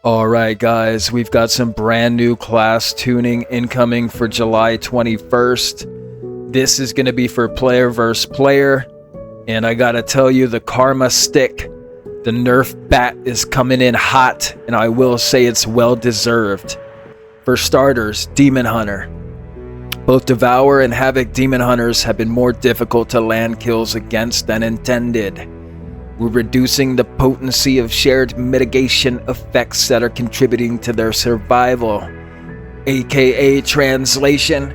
Alright guys, we've got some brand new class tuning incoming for July 21st. This is going to be for player versus player. And I gotta tell you, the Karma Stick, the Nerf bat, is coming in hot. And I will say it's well deserved. For starters, Demon Hunter. Both Devour and Havoc Demon Hunters have been more difficult to land kills against than intended. We're reducing the potency of shared mitigation effects that are contributing to their survival. AKA translation,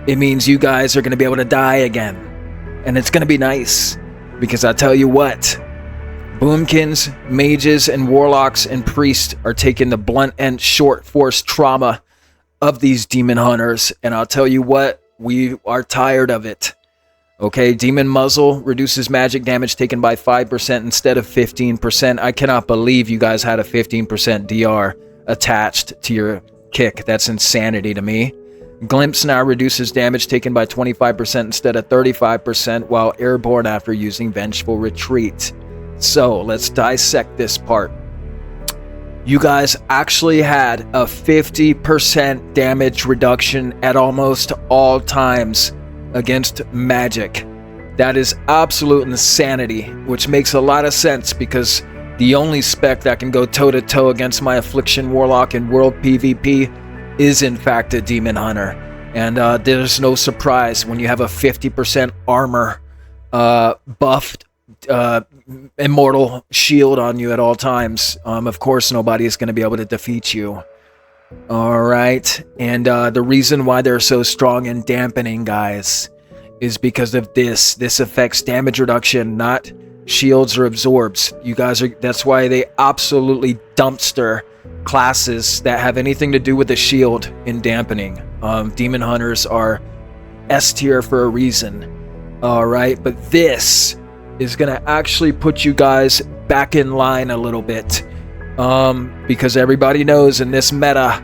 it means you guys are going to be able to die again. And it's going to be nice, because I tell you what, Boomkins, Mages, and Warlocks and Priests are taking the blunt and short force trauma of these Demon Hunters, and I'll tell you what, we are tired of it. Okay, Demon Muzzle reduces magic damage taken by 5% instead of 15%. I cannot believe you guys had a 15% DR attached to your kick. That's insanity to me. Glimpse now reduces damage taken by 25% instead of 35% while airborne after using Vengeful Retreat. So, let's dissect this part. You guys actually had a 50% damage reduction at almost all times against magic. That is absolute insanity, which makes a lot of sense because the only spec that can go toe-to-toe against my Affliction Warlock in World PvP is in fact a Demon Hunter. And there's no surprise when you have a 50% armor buffed immortal shield on you at all times. Of course nobody is going to be able to defeat you. Alright, and the reason why they're so strong in dampening, guys, is because of this. This affects damage reduction, not shields or absorbs. You guys are, that's why they absolutely dumpster classes that have anything to do with the shield in dampening. Demon Hunters are S tier for a reason. Alright, but this is gonna actually put you guys back in line a little bit. Because everybody knows in this meta,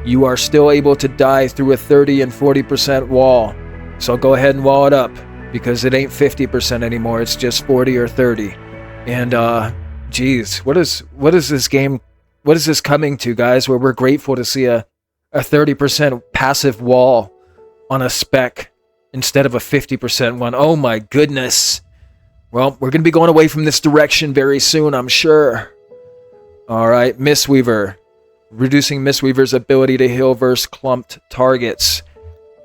you are still able to die through a 30 and 40% wall. So go ahead and wall it up, because it ain't 50% anymore, it's just 40 or 30. And geez, what is this game, what is this coming to, guys, where we're grateful to see a 30% passive wall on a spec instead of a 50% one? Oh my goodness. Well, we're going to be going away from this direction very soon, I'm sure. Alright, Mistweaver. Reducing Mistweaver's ability to heal versus clumped targets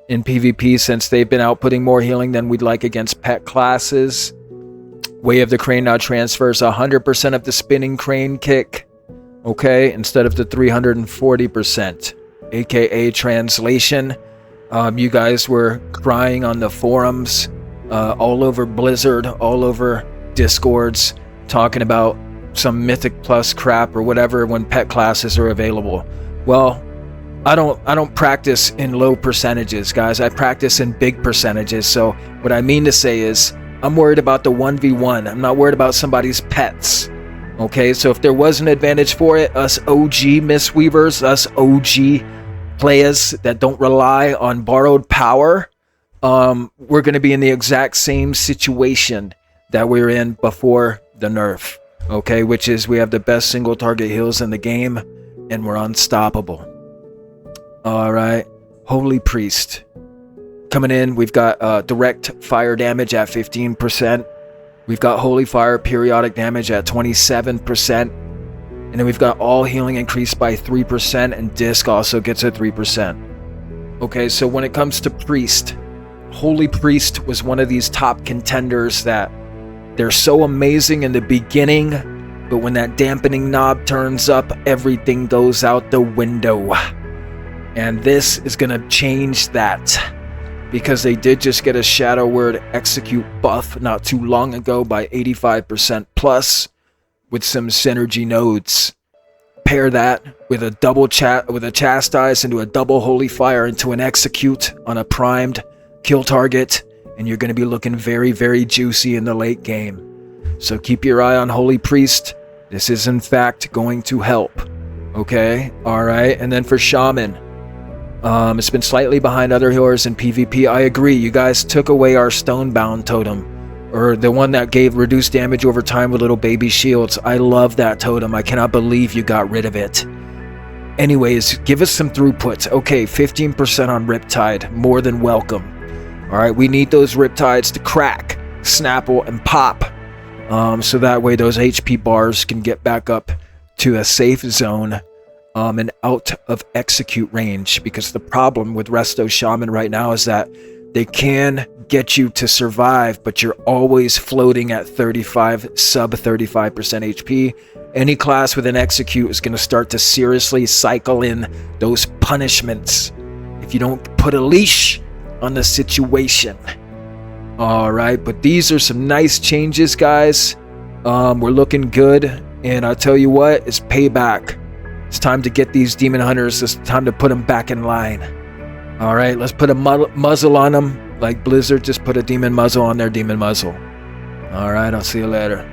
in PvP since they've been outputting more healing than we'd like against pet classes. Way of the Crane now transfers 100% of the spinning crane kick. Okay, instead of the 340%. AKA translation. You guys were crying on the forums, all over Blizzard, all over Discords, talking about some Mythic Plus crap or whatever when pet classes are available. Well, I don't practice in low percentages, guys. I practice in big percentages. So what I mean to say is I'm worried about the 1v1. I'm not worried about somebody's pets. Okay, so if there was an advantage for it, us OG Mistweavers, us OG players that don't rely on borrowed power, we're going to be in the exact same situation that we were in before the nerf. Okay, which is we have the best single target heals in the game, and we're unstoppable. Alright, Holy Priest. Coming in, we've got direct fire damage at 15%. We've got Holy Fire periodic damage at 27%. And then we've got all healing increased by 3%, and Disc also gets a 3%. Okay, so when it comes to Priest, Holy Priest was one of these top contenders that they're so amazing in the beginning, but when that dampening knob turns up, everything goes out the window. And this is going to change that, because they did just get a Shadow Word Execute buff not too long ago by 85% plus with some synergy nodes. Pair that with a double Chastise into a double Holy Fire into an Execute on a primed kill target, and you're going to be looking very, very juicy in the late game. So keep your eye on Holy Priest. This is in fact going to help. Okay, alright, and then for Shaman, it's been slightly behind other healers in PvP. I agree, you guys took away our Stonebound totem, or the one that gave reduced damage over time with little baby shields. I love that totem. I cannot believe you got rid of it. Anyways, give us some throughputs. Okay, 15% on Riptide, more than welcome. All right, we need those Riptides to crack, snapple, and pop, so that way those HP bars can get back up to a safe zone, and out of execute range. Because the problem with Resto Shaman right now is that they can get you to survive, but you're always floating at 35, sub 35% HP. Any class with an execute is going to start to seriously cycle in those punishments if you don't put a leash on the situation. All right, but these are some nice changes, guys. We're looking good, and I'll tell you what, it's payback. It's time to get these demon hunters. It's time to put them back in line. All right, let's put a muzzle on them like Blizzard. Just put a demon muzzle on their demon muzzle. All right, I'll see you later.